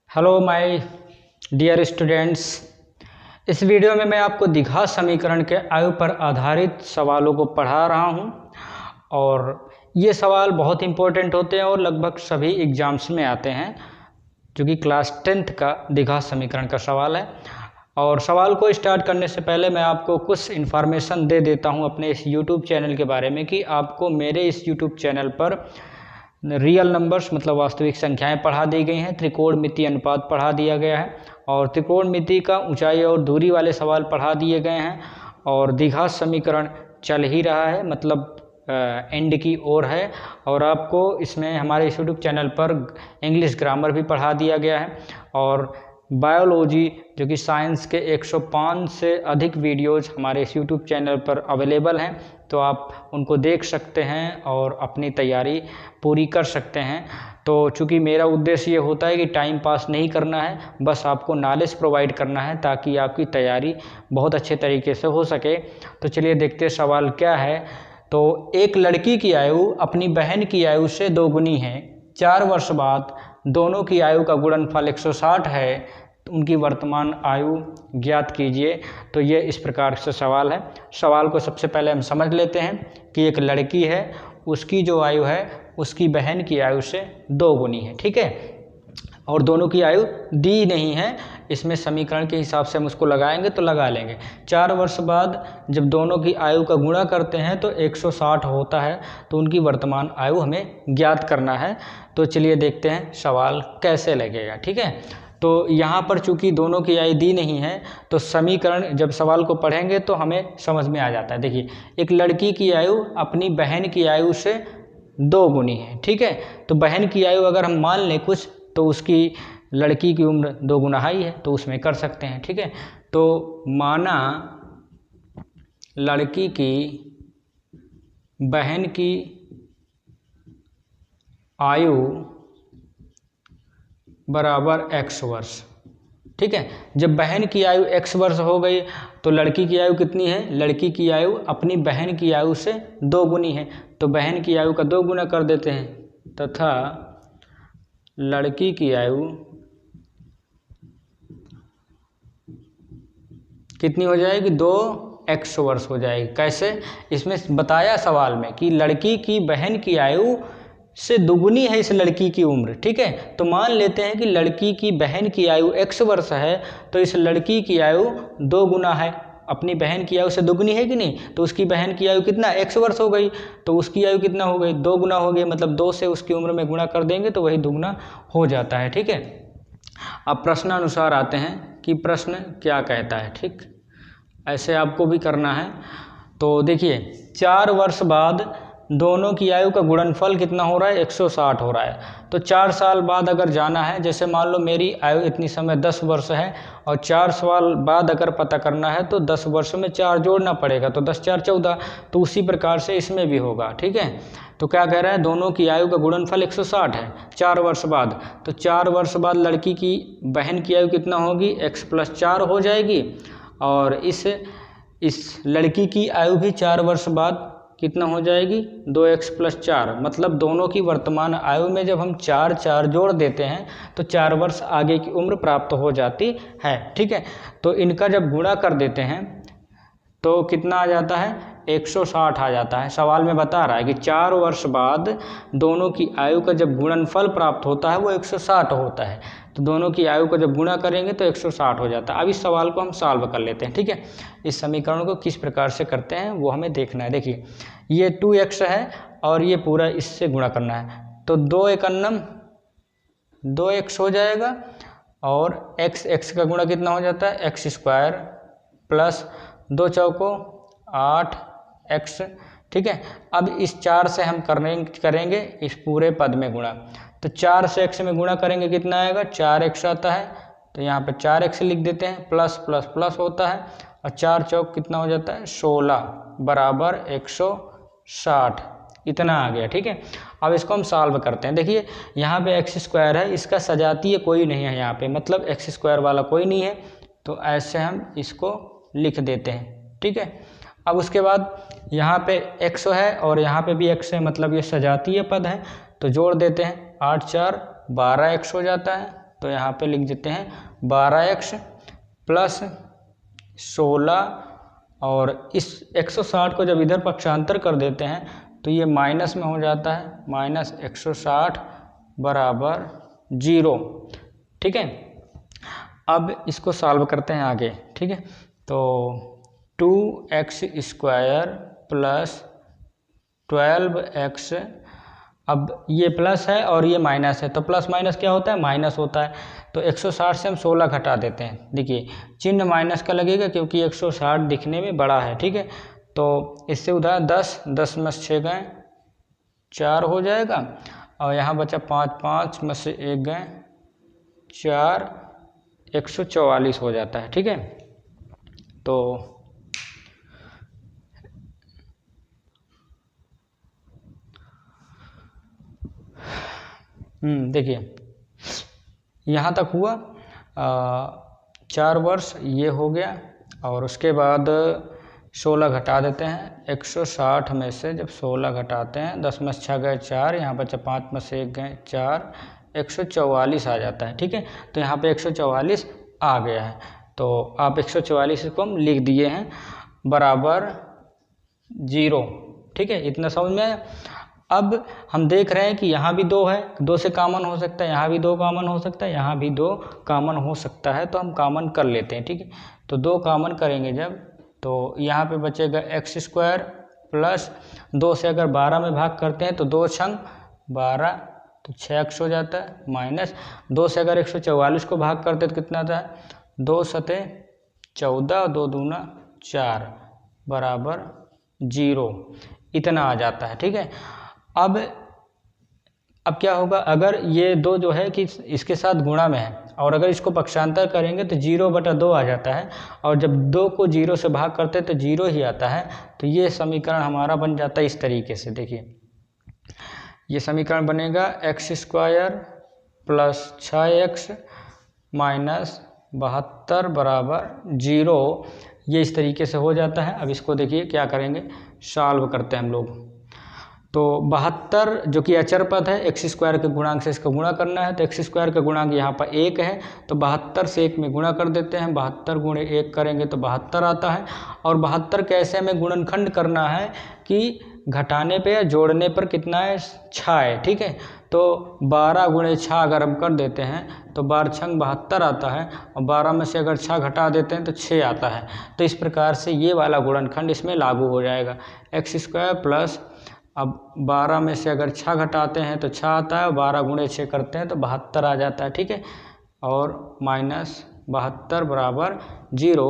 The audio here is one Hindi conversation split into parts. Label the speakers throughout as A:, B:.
A: Hello my dear students. इस वीडियो में मैं आपको द्विघात समीकरण के आयु पर आधारित सवालों को पढ़ा रहा हूं और ये सवाल बहुत इंपॉर्टेंट होते हैं और लगभग सभी एग्जाम्स में आते हैं, जो कि क्लास 10th का द्विघात समीकरण का सवाल है। और सवाल को स्टार्ट करने से पहले मैं आपको कुछ इन्फॉर्मेशन दे देता हूं अपने इस यूट्यूब चैनल के बारे में कि आपको मेरे इस यूट्यूब चैनल पर रियल नंबर्स मतलब वास्तविक संख्याएं पढ़ा दी गई हैं, त्रिकोणमिति अनुपात पढ़ा दिया गया है और त्रिकोणमिति का ऊंचाई और दूरी वाले सवाल पढ़ा दिए गए हैं और द्विघात समीकरण चल ही रहा है, मतलब एंड की ओर है। और आपको इसमें हमारे इस यूट्यूब चैनल पर इंग्लिश ग्रामर भी पढ़ा दिया गया है और बायोलॉजी जो कि साइंस के 105 से अधिक वीडियोज़ हमारे इस यूट्यूब चैनल पर अवेलेबल हैं, तो आप उनको देख सकते हैं और अपनी तैयारी पूरी कर सकते हैं। तो चूँकि मेरा उद्देश्य ये होता है कि टाइम पास नहीं करना है, बस आपको नॉलेज प्रोवाइड करना है ताकि आपकी तैयारी बहुत अच्छे तरीके से हो सके। तो चलिए देखते हैं सवाल क्या है। तो एक लड़की की आयु अपनी बहन की आयु से दोगुनी है, 4 वर्ष बाद दोनों की आयु का गुणनफल 160 है, उनकी वर्तमान आयु ज्ञात कीजिए। तो ये इस प्रकार से सवाल है। सवाल को सबसे पहले हम समझ लेते हैं कि एक लड़की है, उसकी जो आयु है उसकी बहन की आयु से 2 गुनी है, ठीक है। और दोनों की आयु दी नहीं है, इसमें समीकरण के हिसाब से हम उसको लगाएंगे तो लगा लेंगे। 4 वर्ष बाद जब दोनों की आयु का गुणा करते हैं तो 160 होता है, तो उनकी वर्तमान आयु हमें ज्ञात करना है। तो चलिए देखते हैं सवाल कैसे लगेगा, ठीक है। तो यहाँ पर चूंकि दोनों की आयु दी नहीं है तो समीकरण जब सवाल को पढ़ेंगे तो हमें समझ में आ जाता है। देखिए, एक लड़की की आयु अपनी बहन की आयु से 2 गुनी है, ठीक है। तो बहन की आयु अगर हम मान लें कुछ, तो उसकी लड़की की उम्र 2 गुना ही है, तो उसमें कर सकते हैं, ठीक है। तो माना लड़की की बहन की आयु बराबर x वर्ष, ठीक है। जब बहन की आयु x वर्ष हो गई तो लड़की की आयु कितनी है? लड़की की आयु अपनी बहन की आयु से 2 गुनी है, तो बहन की आयु का 2 गुना कर देते हैं तथा लड़की की आयु कितनी हो जाएगी? 2x वर्ष हो जाएगी। कैसे? इसमें बताया सवाल में कि लड़की की बहन की आयु से दुगुनी है इस लड़की की उम्र, ठीक है। तो मान लेते हैं कि लड़की की बहन की आयु x वर्ष है, तो इस लड़की की आयु 2 गुना है, अपनी बहन की आयु से दुगुनी है कि नहीं। तो उसकी बहन की आयु कितना? x वर्ष हो गई, तो उसकी आयु कितना हो गई? 2 गुना हो गई, मतलब 2 से उसकी उम्र में गुणा कर देंगे तो वही दुगुना हो जाता है, ठीक है। अब प्रश्नानुसार आते हैं कि प्रश्न क्या कहता है, ठीक। ऐसे आपको भी करना है। तो देखिए, 4 वर्ष बाद दोनों की आयु का गुणनफल कितना हो रहा है? 160 हो रहा है। तो 4 साल बाद अगर जाना है, जैसे मान लो मेरी आयु इतनी समय 10 वर्ष है और 4 साल बाद अगर पता करना है तो 10 वर्ष में 4 जोड़ना पड़ेगा, तो 10 4 14। तो उसी प्रकार से इसमें भी होगा, ठीक है। तो क्या कह रहा है? दोनों की आयु का गुणनफल 160 है 4 वर्ष बाद। तो 4 वर्ष बाद लड़की की बहन की आयु कितना होगी? x + 4 हो जाएगी और इस लड़की की आयु भी 4 वर्ष बाद कितना हो जाएगी? 2x + 4। मतलब दोनों की वर्तमान आयु में जब हम 4 4 जोड़ देते हैं तो 4 वर्ष आगे की उम्र प्राप्त हो जाती है, ठीक है। तो इनका जब गुणा कर देते हैं तो कितना आ जाता है? 160 आ जाता है। सवाल में बता रहा है कि 4 वर्ष बाद दोनों की आयु का जब गुणनफल प्राप्त होता है वो 160 होता है, तो दोनों की आयु को जब गुणा करेंगे तो 160 हो जाता है। अब इस सवाल को हम सॉल्व कर लेते हैं, ठीक है। इस समीकरण को किस प्रकार से करते हैं वो हमें देखना है। देखिए, ये 2x है और ये पूरा इससे गुणा करना है, तो 2 एकन्नम 2x हो जाएगा और x का गुणा कितना हो जाता है? x² प्लस 2 चौको 8x, ठीक है। अब इस 4 से हम करेंगे इस पूरे पद में गुणा, तो 4 से x में गुणा करेंगे कितना आएगा? 4x आता है, तो यहाँ पे 4x लिख देते हैं, प्लस प्लस प्लस होता है और 4 चौक कितना हो जाता है? 16 बराबर 160, इतना आ गया, ठीक है। अब इसको हम सॉल्व करते हैं। देखिए, यहाँ पे x² है, इसका सजातीय कोई नहीं है यहाँ पे, मतलब x² वाला कोई नहीं है, तो ऐसे हम इसको लिख देते हैं, ठीक है। अब उसके बाद यहाँ पे x है और यहाँ पे भी x है, मतलब ये सजातीय पद है, तो जोड़ देते हैं। 8 4 12x हो जाता है तो यहाँ पे लिख देते हैं 12x प्लस 16, और इस 160 को जब इधर पक्षांतर कर देते हैं तो ये माइनस में हो जाता है, माइनस 160 बराबर 0। ठीक है, अब इसको सॉल्व करते हैं आगे। ठीक है, तो 2x स्क्वायर प्लस 12x, अब ये प्लस है और ये माइनस है, तो प्लस माइनस क्या होता है, माइनस होता है। तो 160 से हम 16 घटा देते हैं। देखिए चिन्ह माइनस का लगेगा क्योंकि 160 दिखने में बड़ा है। ठीक है, तो इससे उधर 10 में 6 गए 4 हो जाएगा, और यहाँ बचा 5 में से 1 गए 4, 144 हो जाता है। ठीक है, तो देखिए यहाँ तक हुआ 4 वर्ष ये हो गया, और उसके बाद 16 घटा देते हैं। 160 में से जब 16 घटाते हैं, 10 में 6 गए 4, यहाँ बचा 5 में से 1 गए 4, 144 आ जाता है। ठीक है, तो यहाँ पे 144 आ गया है, तो आप 144 को हम लिख दिए हैं बराबर 0। ठीक है, इतना समझ में आया। अब हम देख रहे हैं कि यहाँ भी 2 है, 2 से कॉमन हो सकता है, यहाँ भी 2 कॉमन हो सकता है, यहाँ भी 2 कॉमन हो सकता है, तो हम कॉमन कर लेते हैं। ठीक है, तो 2 कॉमन करेंगे जब, तो यहाँ पे बचेगा x स्क्वायर प्लस 2 से अगर 12 में भाग करते हैं तो 2 छंग 12, तो 6x हो जाता है, माइनस 2 से अगर 144 को भाग करते तो कितना आता है, 2 सते 14, 2 दूना 4 बराबर 0, इतना आ जाता है। ठीक है, अब क्या होगा, अगर ये 2 जो है कि इसके साथ गुणा में है, और अगर इसको पक्षांतर करेंगे तो 0/2 आ जाता है, और जब 2 को 0 से भाग करते हैं तो 0 ही आता है। तो ये समीकरण हमारा बन जाता है इस तरीके से। देखिए ये समीकरण बनेगा x square plus 6x minus 72 बराबर 0, ये इस तरीके से हो जाता है। अब इसको देखिए क्या करेंगे, सॉल्व करते हैं हम लोग। तो 72 जो कि अचर पद है, x स्क्वायर के गुणांक से इसका गुणा करना है, तो x स्क्वायर का गुणांक यहाँ पर 1 है, तो 72 से 1 में गुणा कर देते हैं। 72 गुणे 1 करेंगे तो 72 आता है। और 72 कैसे हमें गुणनखंड करना है कि घटाने पे या जोड़ने पर कितना है, 6 है। ठीक है, तो 12 गुणे 6 अगर हम कर देते हैं तो 12 छंग 72 आता है, और 12 में से अगर 6 घटा देते हैं तो 6 आता है। तो इस प्रकार से ये वाला गुणनखंड इसमें लागू हो जाएगा। x स्क्वायर प्लस, अब 12 में से अगर 6 घटाते हैं तो 6 आता है, 12 गुणे 6 करते हैं तो 72 आ जाता है। ठीक है, और माइनस 72 बराबर 0।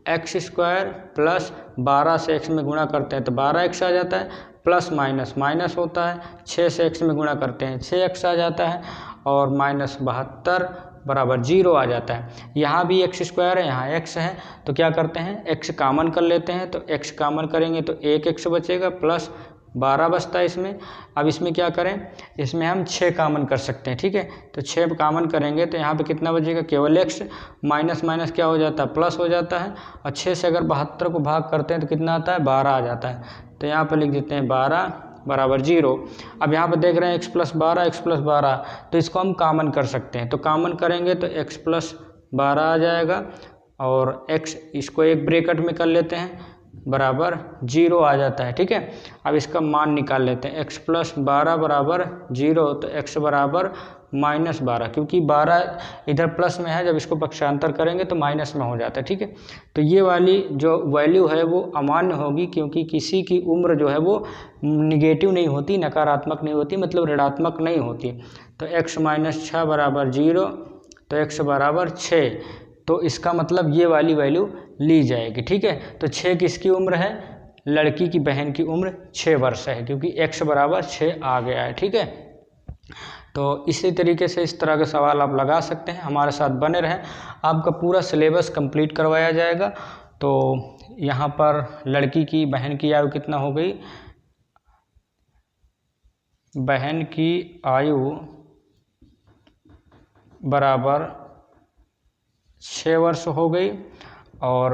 A: x स्क्वायर प्लस 12 से x में गुणा करते हैं तो 12x आ जाता है, प्लस माइनस माइनस होता है, 6 से x में गुणा करते हैं 6x आ जाता है, और माइनस 72 बराबर 0 आ जाता है। यहाँ भी x स्क्वायर है, यहाँ x है, तो क्या करते हैं, x कॉमन कर लेते हैं। तो x कॉमन करेंगे तो 1x बचेगा, प्लस 12 बचता है इसमें। अब इसमें क्या करें, इसमें हम 6 कॉमन कर सकते हैं। ठीक है, तो 6 कॉमन करेंगे तो यहाँ पे कितना बचेगा, केवल x, माइनस माइनस क्या हो जाता है, प्लस हो जाता है, और 6 से अगर 72 को भाग करते हैं तो कितना आता है, 12 आ जाता है। तो यहाँ पर लिख देते हैं 12 बराबर 0। अब यहाँ पर देख रहे हैं x प्लस 12, तो इसको हम कॉमन कर सकते हैं। तो कॉमन करेंगे तो x प्लस 12 आ जाएगा, और x इसको एक ब्रैकेट में कर लेते हैं, बराबर 0 आ जाता है। ठीक है, अब इसका मान निकाल लेते हैं, x प्लस 12 बराबर 0, तो x बराबर माइनस 12, क्योंकि 12 इधर प्लस में है, जब इसको पक्षांतर करेंगे तो माइनस में हो जाता है। ठीक है, तो ये वाली जो वैल्यू है वो अमान्य होगी, क्योंकि किसी की उम्र जो है वो निगेटिव नहीं होती, नकारात्मक नहीं होती, मतलब ऋणात्मक नहीं होती। तो x माइनस 6 बराबर 0, तो x बराबर 6, तो इसका मतलब ये वाली वैल्यू ली जाएगी। ठीक है, तो 6 किसकी उम्र है, लड़की की बहन की उम्र 6 वर्ष है, क्योंकि x बराबर 6 आ गया है। ठीक है, तो इसी तरीके से इस तरह के सवाल आप लगा सकते हैं। हमारे साथ बने रहें, आपका पूरा सिलेबस कंप्लीट करवाया जाएगा। तो यहाँ पर लड़की की बहन की आयु कितना हो गई, बहन की आयु बराबर 6 वर्ष हो गई, और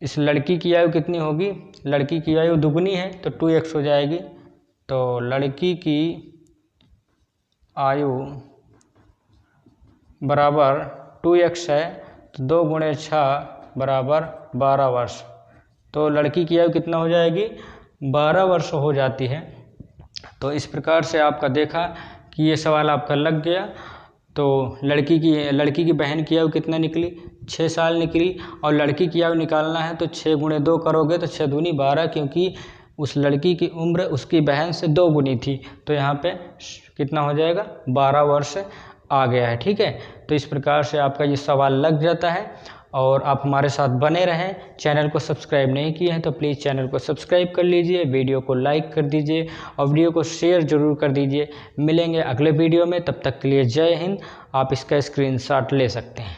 A: इस लड़की की आयु कितनी होगी, लड़की की आयु दुगनी है तो 2x हो जाएगी। तो लड़की की आयु बराबर 2x है तो 2 गुणे 6 बराबर 12 वर्ष। तो लड़की की आयु कितना हो जाएगी, 12 वर्ष हो जाती है। तो इस प्रकार से आपका देखा कि ये सवाल आपका लग गया। तो लड़की की बहन की आयु कितना निकली, 6 साल निकली। और लड़की की आयु निकालना है तो 6 गुणे 2 करोगे तो 6 दूनी 12, क्योंकि उस लड़की की उम्र उसकी बहन से 2 गुनी थी। तो यहाँ पे कितना हो जाएगा, 12 वर्ष आ गया है। ठीक है, तो इस प्रकार से आपका ये सवाल लग जाता है। और आप हमारे साथ बने रहें। चैनल को सब्सक्राइब नहीं किए हैं तो प्लीज़ चैनल को सब्सक्राइब कर लीजिए, वीडियो को लाइक कर दीजिए और वीडियो को शेयर ज़रूर कर दीजिए। मिलेंगे अगले वीडियो में, तब तक के लिए जय हिंद। आप इसका स्क्रीनशॉट ले सकते हैं।